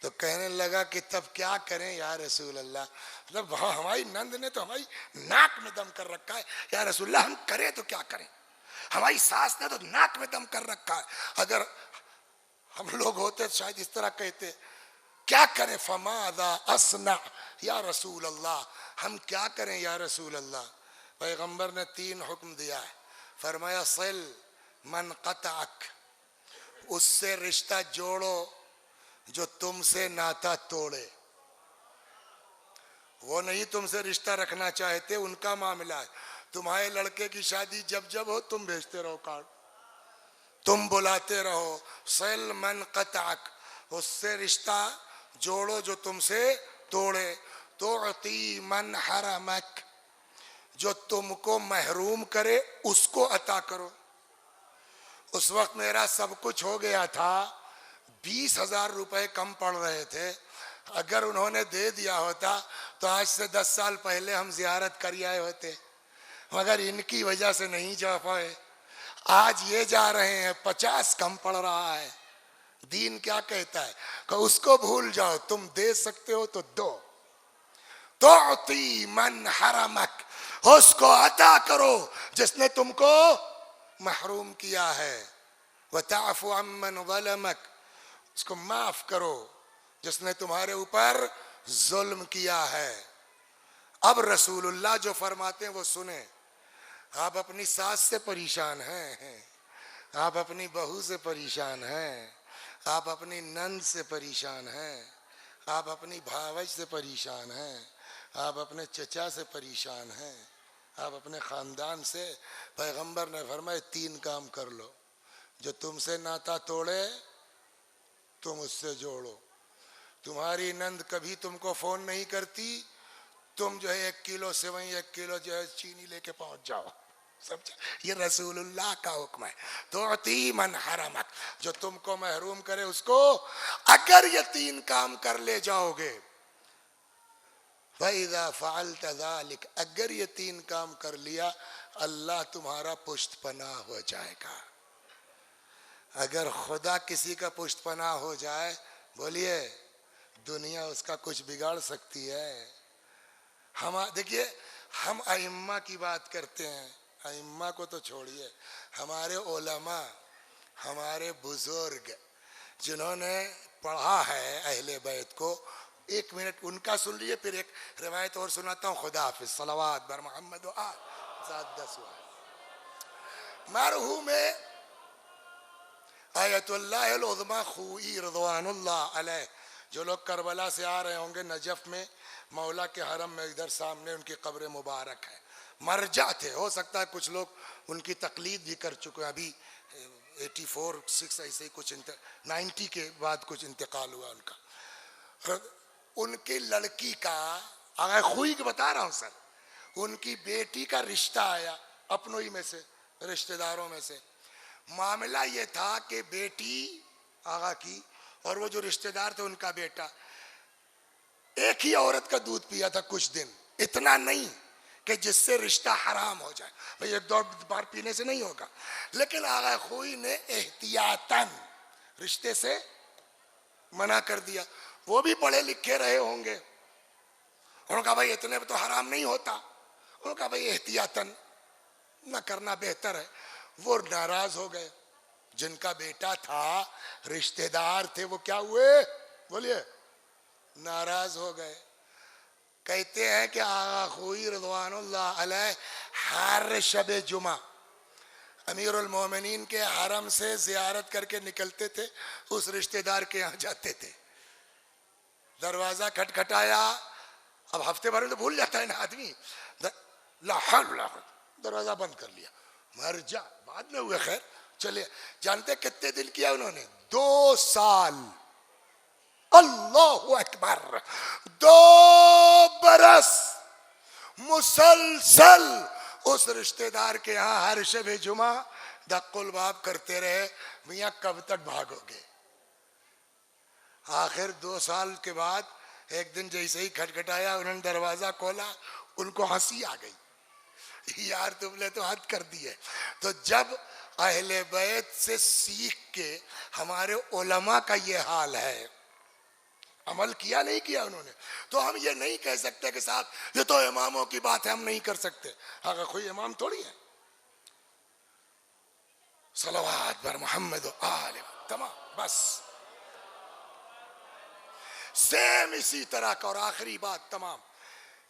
Speaker 1: تو کہنے لگا کہ تب کیا کریں یا رسول اللہ, مطلب ہماری نند نے تو ہماری ناک میں دم کر رکھا ہے یا رسول اللہ, ہم کریں تو کیا کریں, ہماری ساس نے تو ناک میں دم کر رکھا ہے, اگر ہم لوگ ہوتے تو شاید اس طرح کہتے, کیا کریں, فماذا اصنع یا رسول اللہ, ہم کیا کریں یا رسول اللہ. پیغمبر نے 3 حکم دیا ہے, فرمایا صل من قطعک, اس سے رشتہ جوڑو جو تم سے ناتا توڑے. وہ نہیں تم سے رشتہ رکھنا چاہتے, ان کا معاملہ ہے. تمہارے لڑکے کی شادی جب جب ہو تم بھیجتے رہو کارڈ, تم بلاتے رہو. صل من قطعک, اس سے رشتہ جوڑو جو تم سے توڑے. تعطی من حرمک, جو تم کو محروم کرے اس کو عطا کرو. اس وقت میرا سب کچھ ہو گیا تھا, 20,000 روپے کم پڑ رہے تھے. اگر انہوں نے دے دیا ہوتا تو آج سے 10 سال پہلے ہم زیارت کر آئے ہوتے, مگر ان کی وجہ سے نہیں جا پائے. آج یہ جا رہے ہیں, 50 کم پڑ رہا ہے. دین کیا کہتا ہے کہ اس کو بھول جاؤ, تم دے سکتے ہو تو دو. تعطی من حرمک, اس کو عطا کرو جس نے تم کو محروم کیا ہے. وتعفو عمن ظلمک, اس کو معاف کرو جس نے تمہارے اوپر ظلم کیا ہے. اب رسول اللہ جو فرماتے ہیں وہ سنیں. آپ اپنی ساس سے پریشان ہیں, آپ اپنی بہو سے پریشان ہیں, آپ اپنی نند سے پریشان ہیں, آپ اپنی بھاوج سے پریشان ہیں, آپ اپنے چچا سے پریشان ہیں, آپ اپنے خاندان سے. پیغمبر نے فرمایا 3 کام کر لو, جو تم سے ناتا توڑے تم اس سے جوڑو. تمہاری نند کبھی تم کو فون نہیں کرتی, تم جو ہے 1 کلو سیوئی 1 کلو جو ہے چینی لے کے پہنچ جاؤ. سمجھا, یہ رسول اللہ کا حکم ہے. تعطی من حرمک, جو تم کو محروم کرے اس کو. اگر یہ 3 کام کر لے جاؤ گے, فَإِذَا فَعَلْتَ ذَلِكَ, اگر یہ 3 کام کر لیا اللہ تمہارا پشت پناہ ہو جائے گا. اگر خدا کسی کا پشت پناہ ہو جائے, بولیے دنیا اس کا کچھ بگاڑ سکتی ہے. ہم دیکھیے, ہم ائمہ کی بات کرتے ہیں, ائمہ کو تو چھوڑیے, ہمارے علماء, ہمارے بزرگ جنہوں نے پڑھا ہے اہل بیت کو, 1 منٹ ان کا سن لیے, پھر ایک روایت اور سناتا ہوں. خدا حافظ. صلوات بر محمد و آل. 10 مرحوم آیت اللہ العظمی خوئی رضوان اللہ علیہ, جو لوگ کربلا سے آ رہے ہوں گے, نجف میں مولا کے حرم میں ادھر سامنے ان کی قبر مبارک ہے. مرجع تھے, ہو سکتا ہے کچھ لوگ ان کی تقلید بھی کر چکے ہیں. ابھی 84 6 ایسے ہی کچھ 90 کے بعد کچھ انتقال ہوا ان کا. ان کی لڑکی کا, آگے خوئی کے بتا رہا ہوں سر, ان کی بیٹی کا رشتہ آیا اپنوں ہی میں سے, رشتہ داروں میں سے. معاملہ یہ تھا کہ بیٹی آغا کی اور وہ جو رشتہ دار تھے ان کا بیٹا ایک ہی عورت کا دودھ پیا تھا کچھ دن. اتنا نہیں کہ جس سے رشتہ حرام ہو جائے, بھئی 1-2 بار پینے سے نہیں ہوگا, لیکن آغا خوئی نے احتیاطاً رشتے سے منع کر دیا. وہ بھی پڑھے لکھے رہے ہوں گے, انہوں نے کہا بھائی اتنے تو حرام نہیں ہوتا. انہوں نے کہا بھائی احتیاطاً نہ کرنا بہتر ہے. وہ ناراض ہو گئے. جن کا بیٹا تھا, رشتہ دار تھے, وہ کیا ہوئے, بولیے, ناراض ہو گئے. کہتے ہیں کہ آغا خوئی رضوان اللہ علیہ ہر شب جمعہ امیر المومنین کے حرم سے زیارت کر کے نکلتے تھے, اس رشتہ دار کے یہاں جاتے تھے. دروازہ کھٹکھٹایا, اب ہفتے بھر میں تو بھول جاتا ہے نا آدمی, لا حول ولا قوت, دروازہ بند کر لیا. مر جا, بعد میں ہوئے خیر. چلے, جانتے کتنے دن کیا انہوں نے, 2 سال. اللہ اکبر, 2 برس مسلسل اس رشتہ دار کے ہاں ہر شب جمعہ دق الباب کرتے رہے. میاں کب تک بھاگو گے, آخر 2 سال کے بعد ایک دن جیسے ہی کھٹکھٹایا انہوں نے دروازہ کھولا، ان کو ہنسی آ گئی، یار تم نے تو حد کر دی ہے۔ تو جب اہل بیت سے سیکھ کے ہمارے علماء کا یہ حال ہے، عمل کیا نہیں کیا انہوں نے، تو ہم یہ نہیں کہہ سکتے کہ صاحب یہ تو اماموں کی بات ہے ہم نہیں کر سکتے۔ اگر کوئی امام تھوڑی ہے، صلوات بر محمد و آل تمام، بس سیم اسی طرح کا۔ اور آخری بات تمام،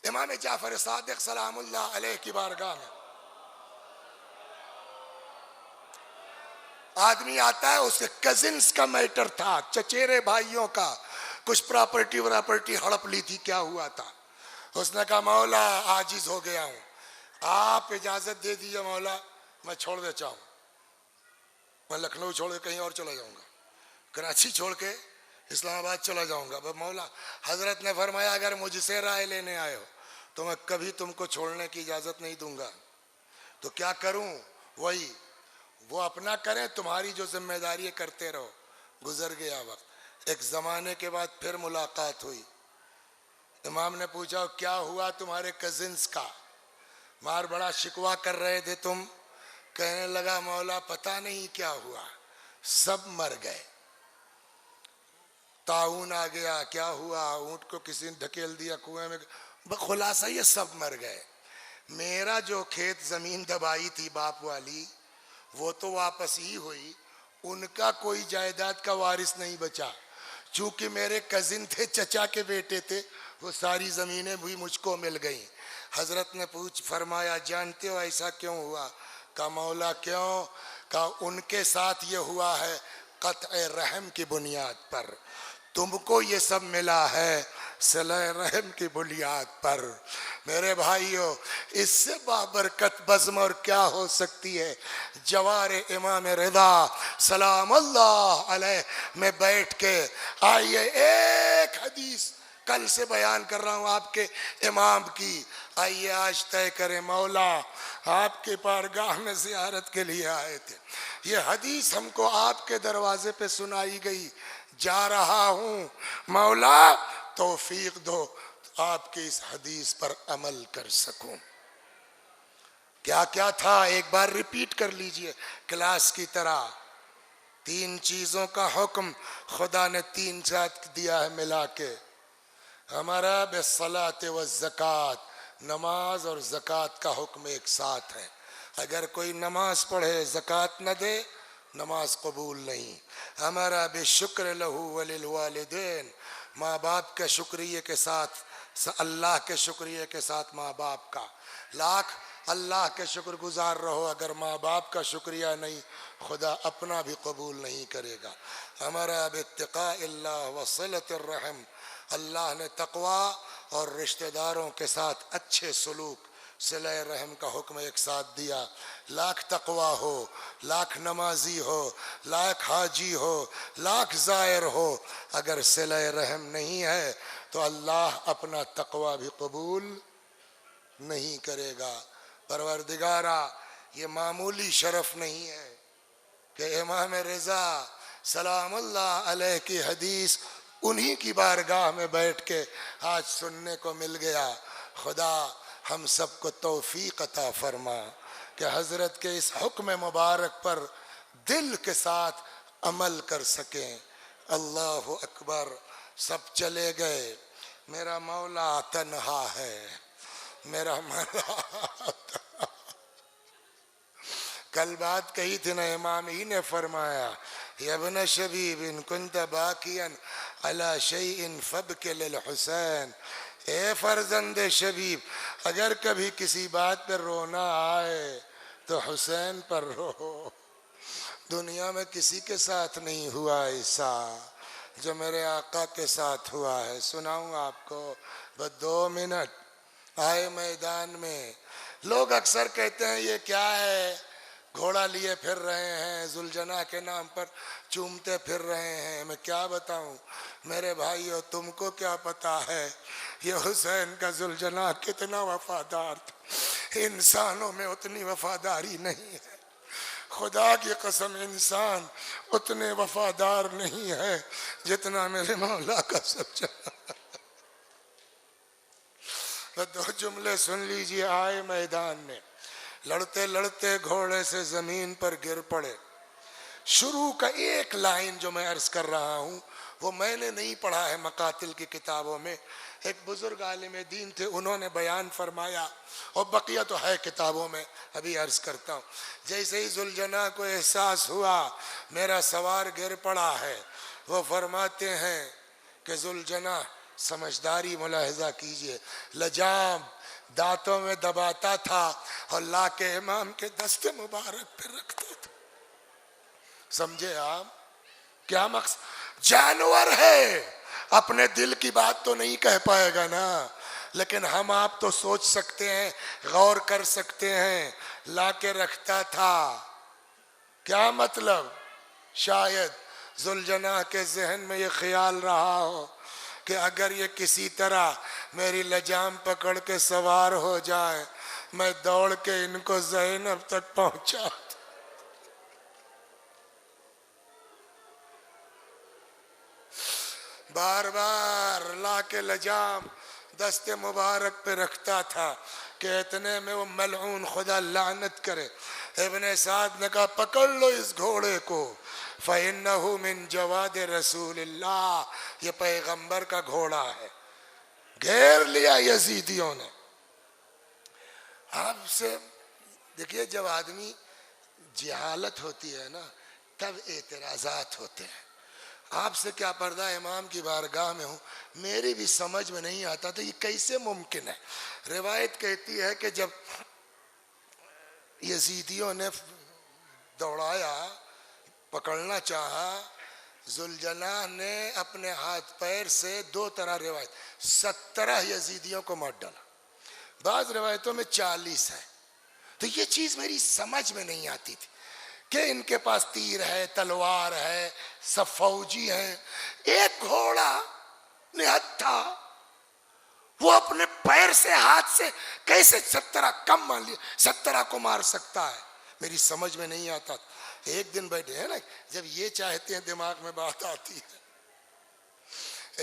Speaker 1: امام جعفر صادق سلام اللہ علیہ کی بارگاہ میں آدمی آتا ہے، اس کے کزنز کا میٹر تھا، چچیرے بھائیوں کا، کچھ پراپرٹی ہڑپ لی تھی، کیا ہوا تھا؟ اس نے کہا مولا عاجز ہو گیا ہوں، آپ اجازت دے دیجئے مولا، میں چھوڑ دیتا ہوں، میں لکھنؤ چھوڑ کے کہیں اور چلا جاؤں گا، کراچی چھوڑ کے اسلام آباد چلا جاؤں گا۔ مولا حضرت نے فرمایا اگر مجھ سے رائے لینے آئے ہو تو میں کبھی تم کو چھوڑنے کی اجازت نہیں دوں گا، تو کیا کروں؟ وہی وہ اپنا کریں، تمہاری جو ذمہ داری کرتے رہو۔ گزر گیا وقت، ایک زمانے کے بعد پھر ملاقات ہوئی، امام نے پوچھا کیا ہوا تمہارے کزنز کا، مار بڑا شکوہ کر رہے تھے تم؟ کہنے لگا مولا پتہ نہیں کیا ہوا، سب مر گئے، طاعون آ گیا، کیا ہوا، اونٹ کو کسی نے دھکیل دیا کنویں میں، خلاصہ یہ سب مر گئے۔ میرا جو کھیت زمین دبائی تھی باپ والی وہ تو واپس ہی ہوئی، ان کا کوئی جائیداد کا وارث نہیں بچا، چونکہ میرے کزن تھے، چچا کے بیٹے تھے، وہ ساری زمینیں بھی مجھ کو مل گئیں۔ حضرت نے فرمایا جانتے ہو ایسا کیوں ہوا؟ کہا مولا کیوں؟ کہا ان کے ساتھ یہ ہوا ہے قطع رحم کی بنیاد پر، تم کو یہ سب ملا ہے صلہ رحم کی بنیاد پر۔ میرے بھائیو اس سے بابرکت بزم اور کیا ہو سکتی ہے؟ جوار امام رضا سلام اللہ علیہ میں بیٹھ کے آئیے ایک حدیث کل سے بیان کر رہا ہوں آپ کے امام کی، آئیے آج طے کریں مولا آپ کے بارگاہ میں زیارت کے لیے آئے تھے، یہ حدیث ہم کو آپ کے دروازے پہ سنائی گئی، جا رہا ہوں، مولا توفیق دو آپ کی اس حدیث پر عمل کر سکوں۔ کیا کیا تھا ایک بار ریپیٹ کر لیجئے کلاس کی طرح۔ 3 چیزوں کا حکم خدا نے 3 ساتھ دیا ہے ملا کے، ہمارا بالصلاۃ والزکوٰۃ، نماز اور زکوٰۃ کا حکم ایک ساتھ ہے۔ اگر کوئی نماز پڑھے زکوٰۃ نہ دے نماز قبول نہیں۔ ہمارا بالشکر لہو وللوالدین، ماں باپ کے شکریہ کے ساتھ، اللہ کے شکریہ کے ساتھ ماں باپ کا لاکھ اللہ کے شکر گزار رہو، اگر ماں باپ کا شکریہ نہیں خدا اپنا بھی قبول نہیں کرے گا۔ ہمارا باتقاء اللہ وصلۃ الرحم، اللہ نے تقوی اور رشتہ داروں کے ساتھ اچھے سلوک صلہ رحم کا حکم ایک ساتھ دیا۔ لاکھ تقوی ہو، لاکھ نمازی ہو، لاکھ حاجی ہو، لاکھ زائر ہو، اگر صلہ رحم نہیں ہے تو اللہ اپنا تقوی بھی قبول نہیں کرے گا۔ پروردگارا یہ معمولی شرف نہیں ہے کہ امام رضا سلام اللہ علیہ کی حدیث انہی کی بارگاہ میں بیٹھ کے آج سننے کو مل گیا۔ خدا ہم سب کو توفیق عطا فرما کہ حضرت کے اس حکم مبارک پر دل کے ساتھ عمل کر سکیں۔ اللہ اکبر، سب چلے گئے، میرا مولا تنہا ہے، میرا مولا کل بات کہی تھی نا، امام ہی نے فرمایا یا ابن شبیب ان کنت باکیا علی شیء فابک للحسین، اے فرزند شبیب اگر کبھی کسی بات پر رونا آئے تو حسین پر رو۔ دنیا میں کسی کے ساتھ نہیں ہوا ایسا جو میرے آقا کے ساتھ ہوا ہے۔ سناؤں آپ کو بس 2 منٹ۔ آئے میدان میں، لوگ اکثر کہتے ہیں یہ کیا ہے، گھوڑا لیے پھر رہے ہیں، ذوالجناح کے نام پر چومتے پھر رہے ہیں۔ میں کیا بتاؤں میرے بھائیو، تم کو کیا پتا ہے یہ حسین کا ذوالجناح کتنا وفادار تھا؟ انسانوں میں اتنی وفاداری نہیں ہے، خدا کی قسم انسان اتنے وفادار نہیں ہے جتنا میرے مولا کا سچا. دو جملے سن لیجئے. آئے میدان میں لڑتے لڑتے گھوڑے سے زمین پر گر پڑے. شروع کا ایک لائن جو میں عرض کر رہا ہوں وہ میں نے نہیں پڑھا ہے مقاتل کی کتابوں میں، ایک بزرگ عالم دین تھے انہوں نے بیان فرمایا، اور بقیہ تو ہے کتابوں میں، ابھی عرض کرتا ہوں. جیسے ہی ذوالجناح کو احساس ہوا میرا سوار گر پڑا ہے، وہ فرماتے ہیں کہ ذوالجناح سمجھداری ملاحظہ کیجئے، لجام دانتوں میں دباتا تھا اور لا کے امام کے دست مبارک پہ رکھتا تھا. سمجھے آپ کیا مقصد؟ جانور ہے، اپنے دل کی بات تو نہیں کہہ پائے گا نا، لیکن ہم آپ تو سوچ سکتے ہیں، غور کر سکتے ہیں. لا کے رکھتا تھا. کیا مطلب؟ شاید ذوالجناح کے ذہن میں یہ خیال رہا ہو کہ اگر یہ کسی طرح میری لجام پکڑ کے سوار ہو جائے، میں دوڑ کے ان کو زینب تک پہنچا. بار بار لا کے لجام دست مبارک پہ رکھتا تھا کہ اتنے میں وہ ملعون خدا لعنت کرے. ابن سعد نے کہا پکڑ لو اس گھوڑے کو، فَإِنَّهُ مِن جَوَادِ رسول اللہ، یہ پیغمبر کا گھوڑا ہے. گھیر لیا یزیدیوں نے. آپ سے دیکھیے جب آدمی جہالت ہوتی ہے نا تب اعتراضات ہوتے ہیں. آپ سے کیا پردہ امام کی بارگاہ میں ہوں، میری بھی سمجھ میں نہیں آتا تو یہ کیسے ممکن ہے. روایت کہتی ہے کہ جب یزیدیوں نے دوڑایا، پکڑنا چاہا، ذوالجناح نے اپنے ہاتھ پیر سے دو طرح روایت 17 یزیدیوں کو مار ڈالا، بعض روایتوں میں 40 ہے. تو یہ چیز میری سمجھ میں نہیں آتی تھی کہ ان کے پاس تیر ہے، تلوار ہے، سب فوجی ہیں، ایک گھوڑا نہتھا وہ اپنے پیر سے ہاتھ سے کیسے 17 کم مان لیا 17 کو مار سکتا ہے. میری سمجھ میں نہیں آتا. ایک دن بیٹھے ہیں نا، جب یہ چاہتے ہیں دماغ میں بات آتی ہے.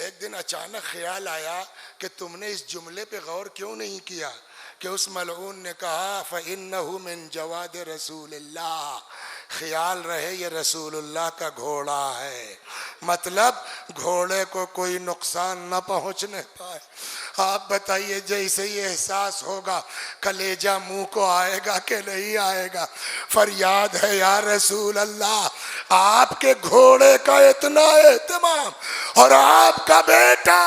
Speaker 1: ایک دن اچانک خیال آیا کہ تم نے اس جملے پہ غور کیوں نہیں کیا کہ اس ملعون نے کہا فَإِنَّهُ مِن جَوَادِ رسول اللہ، خیال رہے یہ رسول اللہ کا گھوڑا ہے، مطلب گھوڑے کو کوئی نقصان نہ پہنچنے پائے. آپ بتائیے جیسے یہ احساس ہوگا کلیجہ منہ کو آئے گا کہ نہیں آئے گا؟ فریاد ہے یا رسول اللہ، آپ کے گھوڑے کا اتنا اہتمام اور آپ کا بیٹا.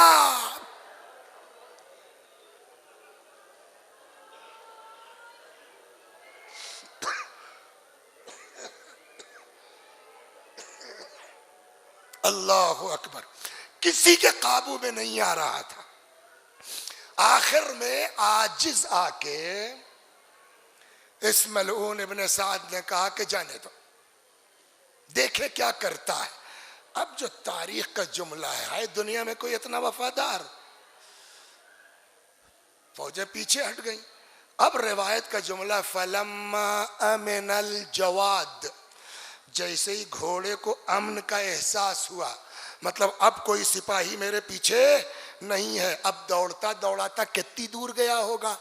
Speaker 1: اللہ اکبر، کسی کے قابو میں نہیں آ رہا تھا. آخر میں عاجز آ کے اس ملعون ابن سعد نے کہا کہ جانے دو، دیکھے کیا کرتا ہے. اب جو تاریخ کا جملہ ہے دنیا میں کوئی اتنا وفادار. فوجیں پیچھے ہٹ گئیں. اب روایت کا جملہ فَلَمَّا أَمِنَ الْجَوَادِ، جیسے ہی گھوڑے کو امن کا احساس ہوا، مطلب اب کوئی سپاہی میرے پیچھے نہیں ہے، اب دوڑتا دوڑاتا کتنی دور گیا ہوگا،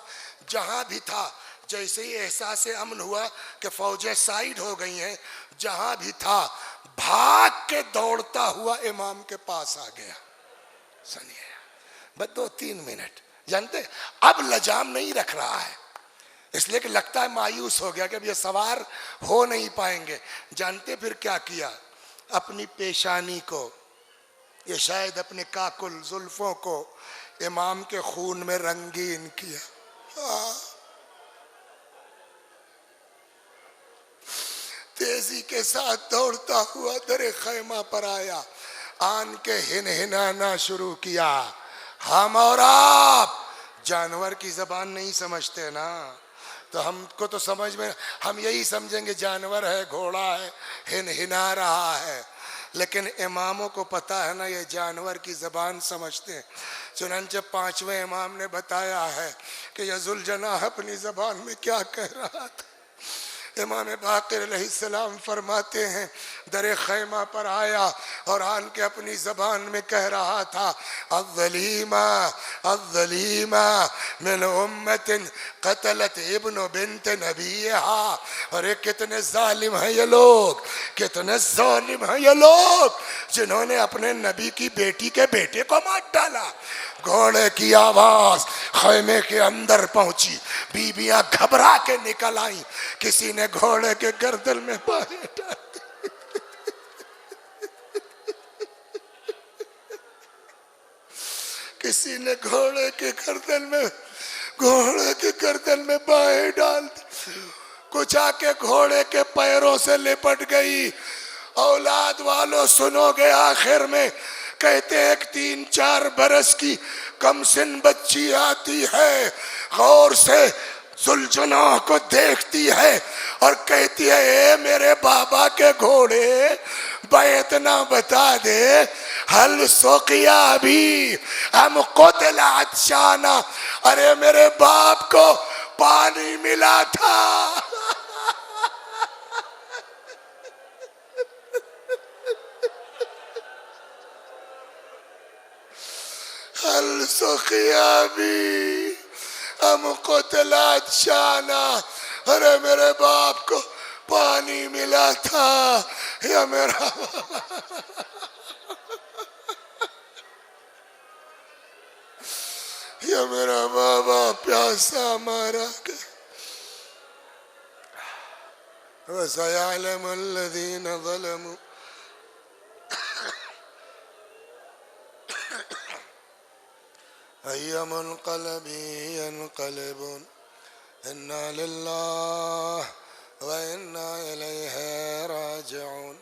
Speaker 1: جہاں بھی تھا جیسے ہی احساس امن ہوا کہ فوجیں سائیڈ ہو گئی ہیں، جہاں بھی تھا بھاگ کے دوڑتا ہوا امام کے پاس آ گیا. سنیے بس 2-3 منٹ. جانتے اب لجام نہیں رکھ رہا ہے، اس لیے کہ لگتا ہے مایوس ہو گیا کہ اب یہ سوار ہو نہیں پائیں گے. جانتے پھر کیا کیا؟ اپنی پیشانی کو، یہ شاید اپنے کاکل زلفوں کو امام کے خون میں رنگین کیا. تیزی کے ساتھ دوڑتا ہوا در خیمہ پر آیا، آن کے ہنہنانا شروع کیا. ہم اور آپ جانور کی زبان نہیں سمجھتے نا، تو ہم کو تو سمجھ میں ہم یہی سمجھیں گے جانور ہے، گھوڑا ہے، ہنہنا رہا ہے. لیکن اماموں کو پتا ہے نا یہ جانور کی زبان سمجھتے ہیں. چنانچہ 5ویں امام نے بتایا ہے کہ یہ ذوالجناح اپنی زبان میں کیا کہہ رہا تھا. امام باقر علیہ السلام فرماتے ہیں در خیمہ پر آیا اور آن کے اپنی زبان میں کہہ رہا تھا الظلیمہ الظلیمہ من امت قتلت ابن بنت نبیہا. اور یہ کتنے ظالم ہیں یہ لوگ، کتنے ظالم ہیں یہ لوگ جنہوں نے اپنے نبی کی بیٹی کے بیٹے کو مار ڈالا. گھوڑے کی آواز خیمے کے اندر پہنچی، بیویاں گھبرا کے نکل آئیں، کسی نے گھوڑے کے گردن میں باہیں ڈال دی. کسی نے گھوڑے کے گردن میں باہیں ڈال دی. کچھ آ کے گھوڑے کے پیروں سے لپٹ گئی. اولاد والوں سنو گے آخر میں کہتے ایک 3-4 برس کی کم سن بچی آتی ہے، غور سے ذوالجناح کو دیکھتی ہے اور کہتی ہے اے میرے بابا کے گھوڑے بیعت نہ بتا دے. حل سقیا بھی ہم قتل عطشانا، ارے میرے باپ کو پانی ملا تھا. حل سقیا بھی ہم قتل عطشانا، ارے میرے باپ کو پانی ملا تھا. یا میرا بابا پیاسا مارا گیا. وَسَيَعْلَمُ الَّذِينَ ظَلَمُوا أَيَّ مُنْقَلَبٍ يَنْقَلِبُونَ. إِنَّا لِلَّهِ وَإِنَّا إِلَيْهِ راجعون.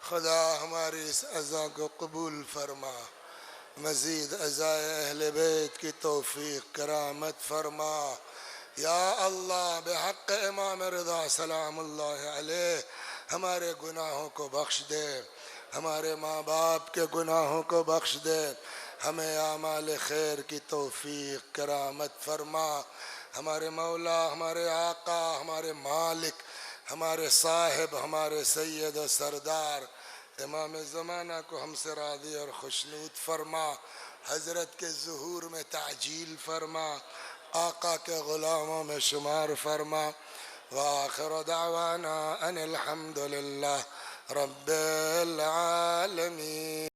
Speaker 1: خدا ہماری اس عزا کو قبول فرما، مزید عزائے اہل بیت کی توفیق کرامت فرما. یا اللہ بحق امام رضا سلام اللہ علیہ ہمارے گناہوں کو بخش دے، ہمارے ماں باپ کے گناہوں کو بخش دے، ہمیں اعمال خیر کی توفیق کرامت فرما. ہمارے مولا، ہمارے آقا، ہمارے مالک، ہمارے صاحب، ہمارے سید و سردار امام زمانہ کو ہم سے راضی اور خوشنود فرما. حضرت کے ظہور میں تعجیل فرما، آقا کے غلاموں میں شمار فرما. وآخر دعوانا ان الحمد للہ رب العالمین.